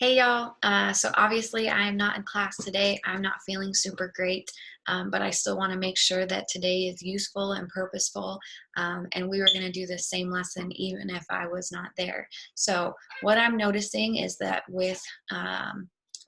Hey y'all, so obviously I'm not in class today. I'm not feeling super great, but I still want to make sure that today is useful and purposeful. And we were going to do the same lesson even if I was not there. So what I'm noticing is that with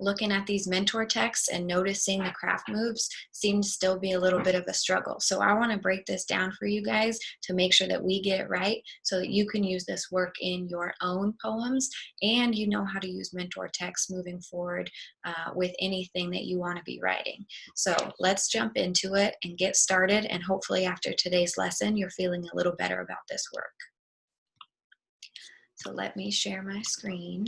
looking at these mentor texts and noticing the craft moves seems to still be a little bit of a struggle. So I want to break this down for you guys to make sure that we get it right so that you can use this work in your own poems and you know how to use mentor text moving forward with anything that you want to be writing. So let's jump into it and get started, and hopefully after today's lesson you're feeling a little better about this work. So let me share my screen.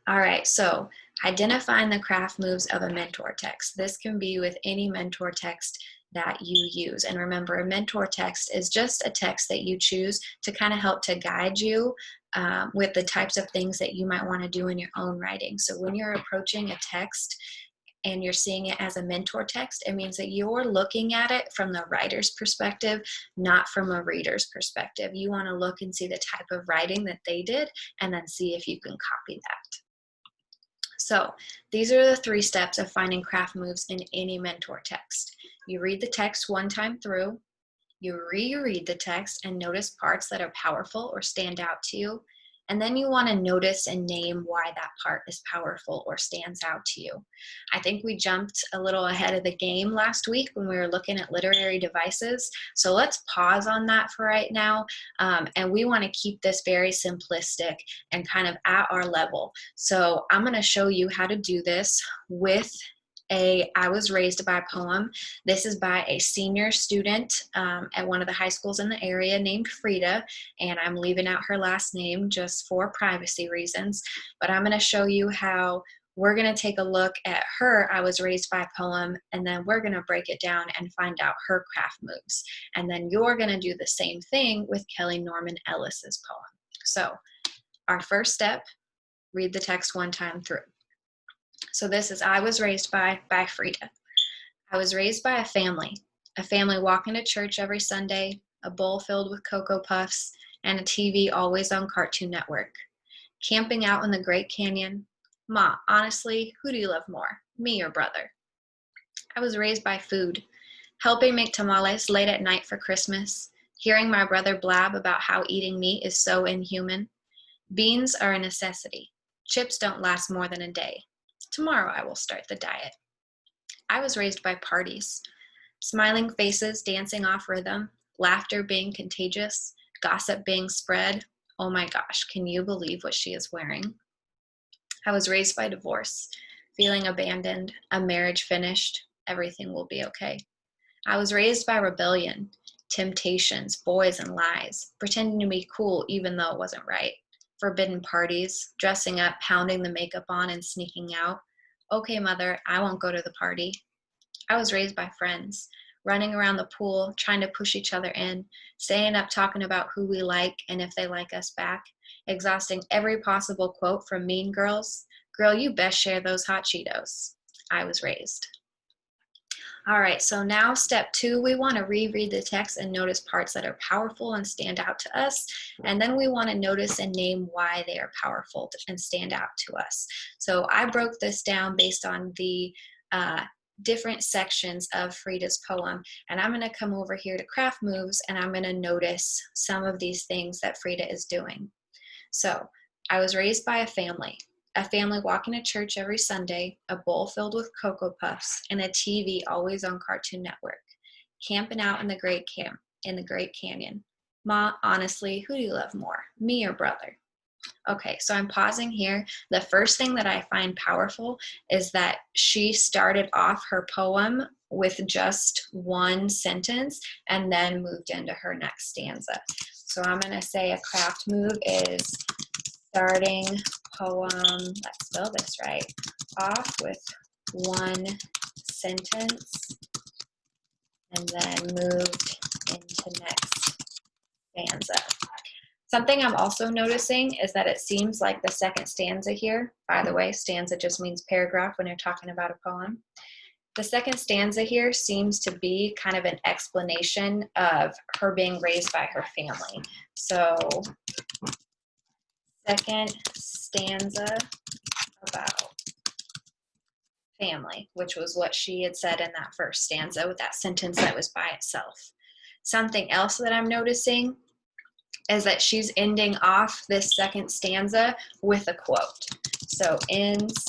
All right, so identifying the craft moves of a mentor text. This can be with any mentor text that you use. And remember, a mentor text is just a text that you choose to kind of help to guide you with the types of things that you might want to do in your own writing. So when you're approaching a text and you're seeing it as a mentor text, it means that you're looking at it from the writer's perspective, not from a reader's perspective. You want to look and see the type of writing that they did and then see if you can copy that. So these are the 3 steps of finding craft moves in any mentor text. You read the text one time through, you reread the text and notice parts that are powerful or stand out to you, and then you want to notice and name why that part is powerful or stands out to you. I think we jumped a little ahead of the game last week when we were looking at literary devices. So let's pause on that for right now. And we want to keep this very simplistic and kind of at our level. So I'm going to show you how to do this with a I Was Raised By poem. This is by a senior student at one of the high schools in the area named Frida, and I'm leaving out her last name just for privacy reasons, but I'm going to show you how we're going to take a look at her I Was Raised By poem, and then we're going to break it down and find out her craft moves. And then you're going to do the same thing with Kelly Norman Ellis's poem. So our first step, read the text one time through. So this is I Was Raised By Frida. I was raised by a family walking to church every Sunday, a bowl filled with Cocoa Puffs, and a TV always on Cartoon Network. Camping out in the Great Canyon. Ma, honestly, who do you love more, me or brother? I was raised by food, helping make tamales late at night for Christmas, hearing my brother blab about how eating meat is so inhuman. Beans are a necessity. Chips don't last more than a day. Tomorrow I will start the diet. I was raised by parties, smiling faces dancing off rhythm, laughter being contagious, gossip being spread. Oh my gosh, can you believe what she is wearing? I was raised by divorce, feeling abandoned, a marriage finished, everything will be okay. I was raised by rebellion, temptations, boys, and lies, pretending to be cool even though it wasn't right. Forbidden parties, dressing up, pounding the makeup on, and sneaking out. Okay, mother, I won't go to the party. I was raised by friends, running around the pool, trying to push each other in, staying up talking about who we like and if they like us back, exhausting every possible quote from Mean Girls. Girl, you best share those hot Cheetos. I was raised. All right, so now step 2, we want to reread the text and notice parts that are powerful and stand out to us. And then we want to notice and name why they are powerful and stand out to us. So I broke this down based on the different sections of Frida's poem. And I'm going to come over here to craft moves and I'm going to notice some of these things that Frida is doing. So I was raised by a family walking to church every Sunday, a bowl filled with Cocoa Puffs, and a TV always on Cartoon Network, camping out in the Great Canyon. Ma, honestly, who do you love more, me or brother? Okay, so I'm pausing here. The first thing that I find powerful is that she started off her poem with just one sentence and then moved into her next stanza. So I'm going to say a craft move is starting poem, let's spell this right, off with one sentence and then moved into next stanza. Something I'm also noticing is that it seems like the second stanza here, by the way, stanza just means paragraph when you're talking about a poem. The second stanza here seems to be kind of an explanation of her being raised by her family. So, second stanza about family, which was what she had said in that first stanza with that sentence that was by itself. Something else that I'm noticing is that she's ending off this second stanza with a quote. So ends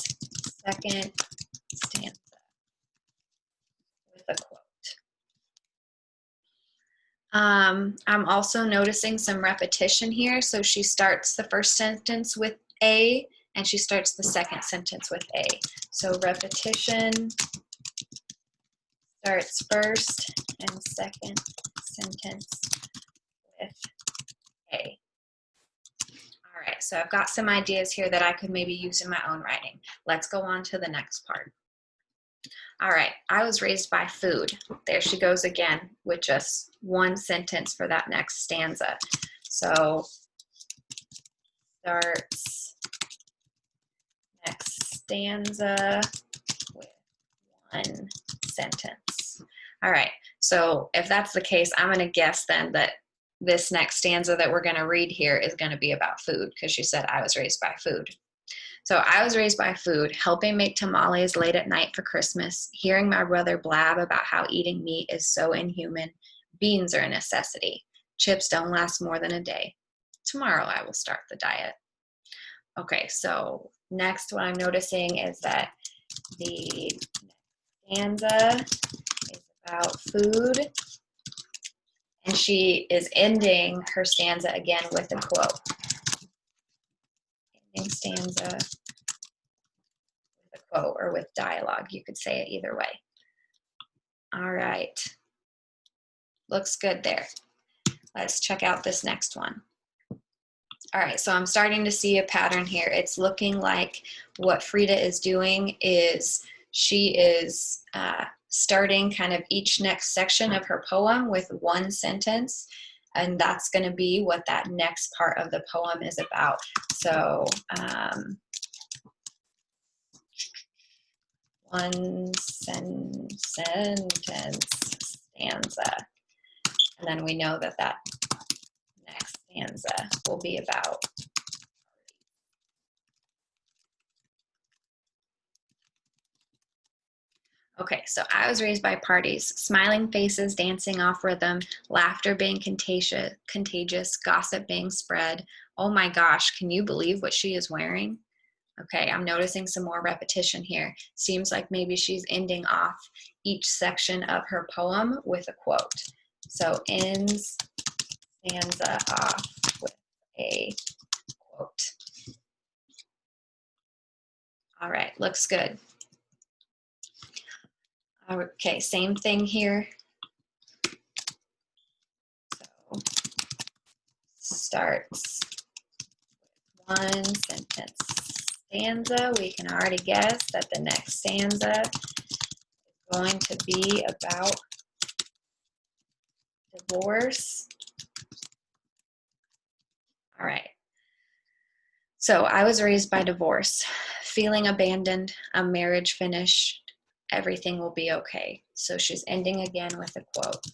second stanza with a quote. I'm also noticing some repetition here. So she starts the first sentence with A, and she starts the second sentence with A. So repetition starts first and second sentence with A. All right, so I've got some ideas here that I could maybe use in my own writing. Let's go on to the next part. All right, I was raised by food. There she goes again with just one sentence for that next stanza. So starts next stanza with one sentence. All right, so if that's the case, I'm gonna guess then that this next stanza that we're gonna read here is gonna be about food, because she said I was raised by food. So I was raised by food, helping make tamales late at night for Christmas, hearing my brother blab about how eating meat is so inhuman. Beans are a necessity. Chips don't last more than a day. Tomorrow I will start the diet. Okay, so next what I'm noticing is that the stanza is about food, and she is ending her stanza again with a quote. Ending stanza with a quote, or with dialogue. You could say it either way. All right. Looks good there. Let's check out this next one. All right, so I'm starting to see a pattern here. It's looking like what Frida is doing is she is starting kind of each next section of her poem with one sentence, and that's going to be what that next part of the poem is about. So one sentence stanza, and then we know that that next stanza will be about. Okay, so I was raised by parties, smiling faces dancing off rhythm, laughter being contagious, gossip being spread. Oh my gosh, can you believe what she is wearing? Okay, I'm noticing some more repetition here. Seems like maybe she's ending off each section of her poem with a quote. So ends stanza off with a quote. All right, looks good. Okay, same thing here. So starts with one sentence stanza. We can already guess that the next stanza is going to be about divorce. All right. So I was raised by divorce, feeling abandoned, a marriage finished, everything will be okay. So she's ending again with a quote.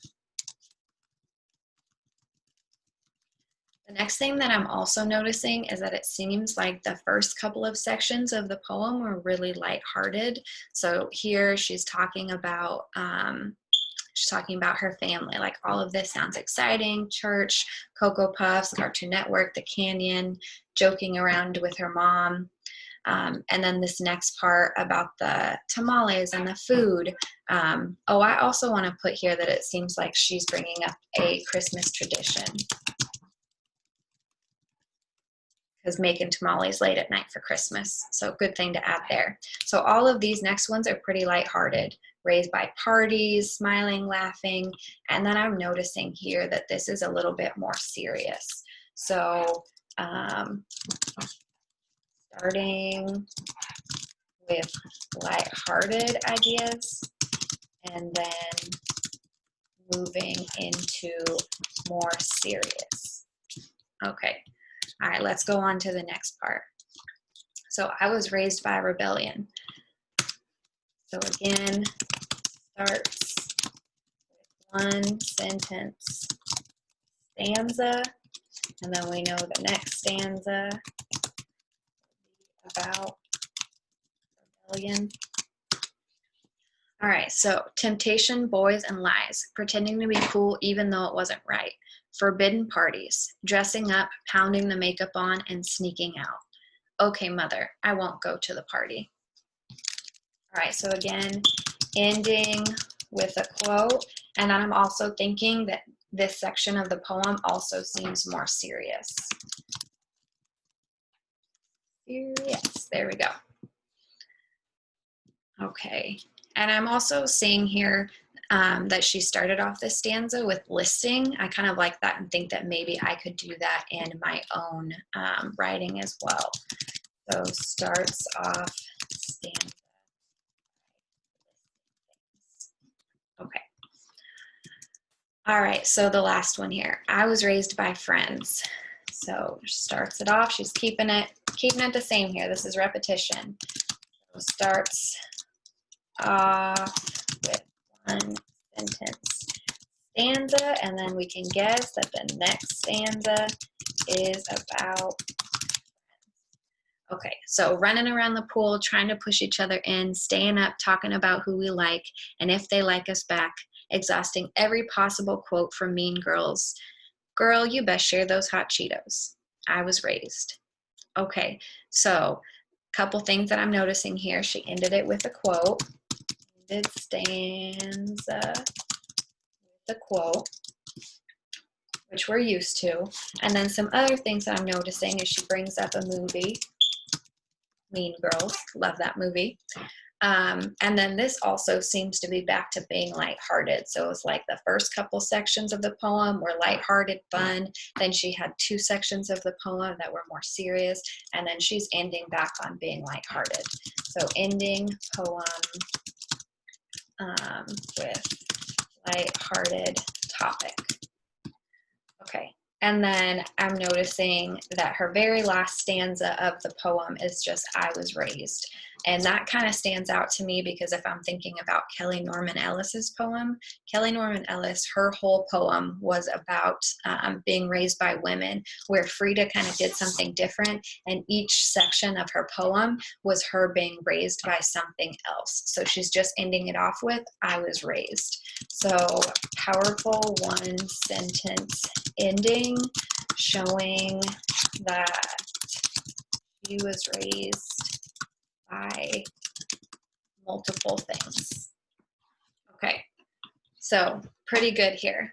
The next thing that I'm also noticing is that it seems like the first couple of sections of the poem were really lighthearted. So here she's talking about her family. Like, all of this sounds exciting: church, Cocoa Puffs, Cartoon Network, the Canyon, joking around with her mom. And then this next part about the tamales and the food. I also want to put here that it seems like she's bringing up a Christmas tradition, because making tamales late at night for Christmas. So good thing to add there. So all of these next ones are pretty lighthearted. Raised by parties, smiling, laughing. And then I'm noticing here that this is a little bit more serious. So starting with lighthearted ideas and then moving into more serious. Okay. All right, let's go on to the next part. So I was raised by rebellion. So again, starts with one sentence stanza, and then we know the next stanza about rebellion. All right, so temptation, boys, and lies, pretending to be cool even though it wasn't right, forbidden parties, dressing up, pounding the makeup on, and sneaking out. Okay, mother, I won't go to the party. All right, so again, ending with a quote, and I'm also thinking that this section of the poem also seems more serious. Serious, there we go. Okay, and I'm also seeing here that she started off this stanza with listing. I kind of like that and think that maybe I could do that in my own writing as well. So starts off stanza. Okay. All right, so the last one here. I was raised by friends. So starts it off. She's keeping it the same here. This is repetition. So starts off with one sentence stanza, and then we can guess that the next stanza is about. Okay, so running around the pool, trying to push each other in, staying up, talking about who we like, and if they like us back, exhausting every possible quote from Mean Girls. Girl, you best share those hot Cheetos. I was raised. Okay, so a couple things that I'm noticing here. She ended it with a quote. Ended stanza with a quote, which we're used to. And then some other things that I'm noticing is she brings up a movie, Mean Girls. Love that movie. And then this also seems to be back to being lighthearted. So it's like the first couple sections of the poem were lighthearted, fun. Then she had two sections of the poem that were more serious. And then she's ending back on being lighthearted. So ending poem with lighthearted topic. Okay. And then I'm noticing that her very last stanza of the poem is just, I was raised. And that kind of stands out to me because if I'm thinking about Kelly Norman Ellis's poem, Kelly Norman Ellis, her whole poem was about being raised by women, where Frida kind of did something different. And each section of her poem was her being raised by something else. So she's just ending it off with, I was raised. So powerful one sentence ending, showing that she was raised by multiple things. Okay, so pretty good here.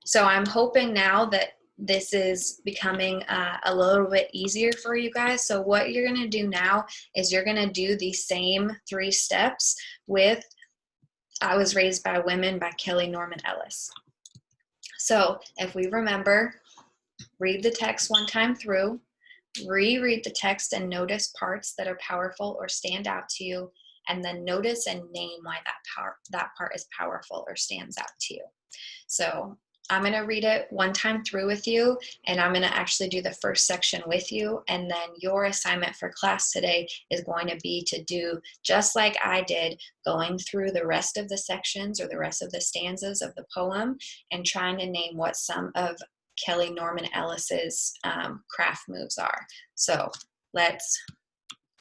So I'm hoping now that this is becoming a little bit easier for you guys. So what you're going to do now is you're going to do the same 3 steps with I Was Raised by Women by Kelly Norman Ellis. So if we remember, read the text one time through, reread the text and notice parts that are powerful or stand out to you, and then notice and name why that part is powerful or stands out to you. So I'm going to read it one time through with you, and I'm going to actually do the first section with you, and then your assignment for class today is going to be to do just like I did, going through the rest of the sections or the rest of the stanzas of the poem and trying to name what some of Kelly Norman Ellis's craft moves are. So let's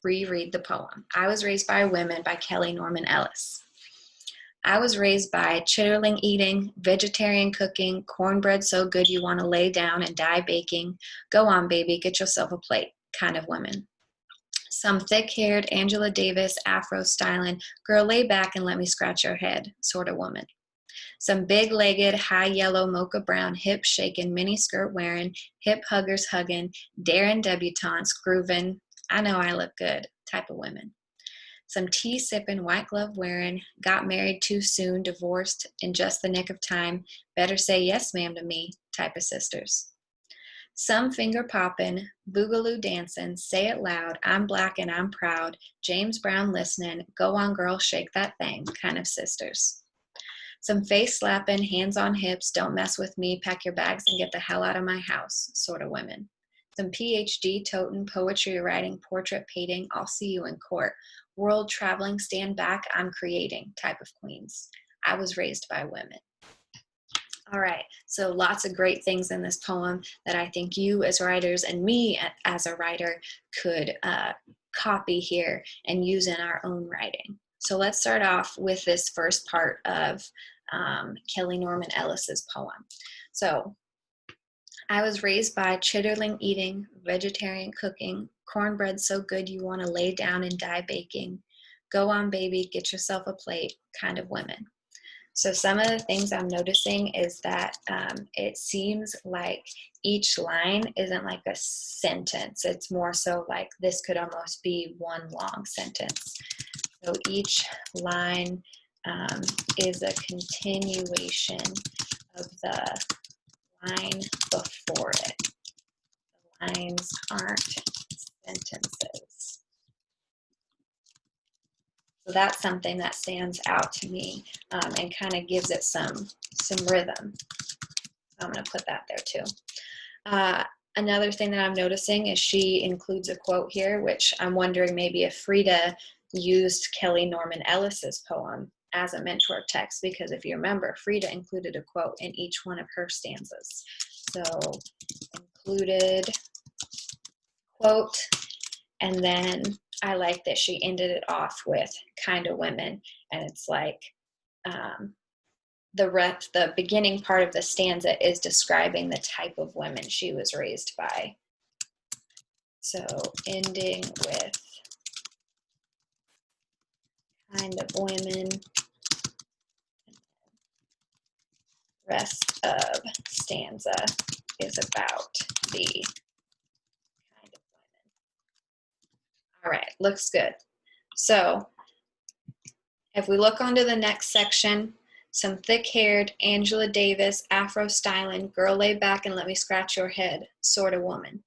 reread the poem. I Was Raised by Women by Kelly Norman Ellis. I was raised by chitterling eating, vegetarian cooking, cornbread so good you want to lay down and die baking. Go on, baby, get yourself a plate kind of women. Some thick-haired Angela Davis, afro styling, girl lay back and let me scratch your head sort of woman. Some big-legged, high yellow, mocha brown, hip shaking, mini skirt wearing, hip huggers hugging, daring debutantes grooving, I know I look good type of women. Some tea sipping, white glove wearing, got married too soon, divorced in just the nick of time, better say yes ma'am to me type of sisters. Some finger popping, boogaloo dancing, say it loud, I'm black and I'm proud, James Brown listening, go on girl, shake that thing kind of sisters. Some face slapping, hands on hips, don't mess with me, pack your bags and get the hell out of my house sort of women. Some PhD toting, poetry writing, portrait painting, I'll see you in court. World traveling, stand back, I'm creating type of queens. I was raised by women. All right, so lots of great things in this poem that I think you as writers and me as a writer could copy here and use in our own writing. So let's start off with this first part of Kelly Norman Ellis's poem. So, I was raised by chitterling eating, vegetarian cooking, cornbread so good you want to lay down and die baking. Go on, baby, get yourself a plate, kind of women. So some of the things I'm noticing is that it seems like each line isn't like a sentence. It's more so like this could almost be one long sentence. So each line is a continuation of the line before it. The lines aren't sentences. So that's something that stands out to me and kind of gives it some rhythm. I'm going to put that there too. Another thing that I'm noticing is she includes a quote here, which I'm wondering maybe if Frida used Kelly Norman Ellis's poem as a mentor text, because if you remember, Frida included a quote in each one of her stanzas. So included quote, and then I like that she ended it off with kind of women, and it's like the beginning part of the stanza is describing the type of women she was raised by. So ending with kind of women, rest of stanza is about the kind of women. All right, looks good. So if we look onto the next section, some thick-haired Angela Davis, Afro styling, girl lay back and let me scratch your head, sort of woman.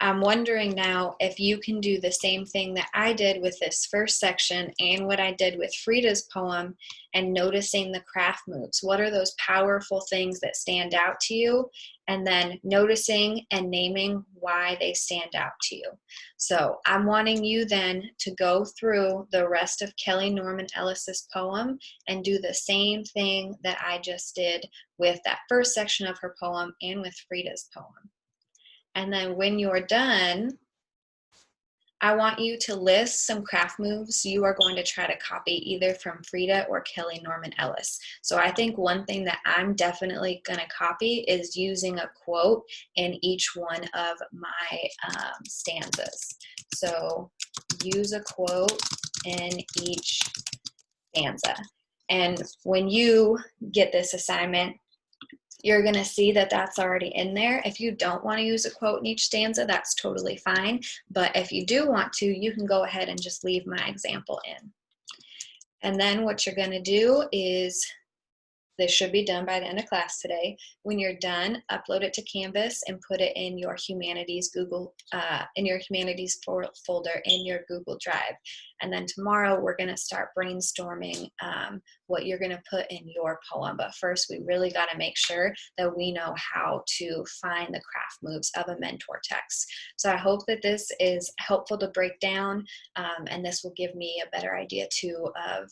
I'm wondering now if you can do the same thing that I did with this first section and what I did with Frida's poem and noticing the craft moves. What are those powerful things that stand out to you? And then noticing and naming why they stand out to you. So I'm wanting you then to go through the rest of Kelly Norman Ellis's poem and do the same thing that I just did with that first section of her poem and with Frida's poem. And then when you're done, I want you to list some craft moves you are going to try to copy either from Frida or Kelly Norman Ellis. So I think one thing that I'm definitely going to copy is using a quote in each one of my stanzas. So use a quote in each stanza. And when you get this assignment, you're going to see that that's already in there. If you don't want to use a quote in each stanza, that's totally fine. But if you do want to, you can go ahead and just leave my example in. And then what you're going to do is, this should be done by the end of class today. When you're done, upload it to Canvas and put it in your humanities folder in your Google Drive. And then tomorrow we're going to start brainstorming what you're going to put in your poem. But first, we really got to make sure that we know how to find the craft moves of a mentor text. So I hope that this is helpful to break down, and this will give me a better idea too of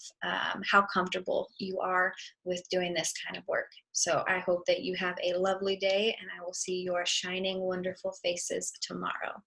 how comfortable you are with doing this kind of work. So I hope that you have a lovely day, and I will see your shining, wonderful faces tomorrow.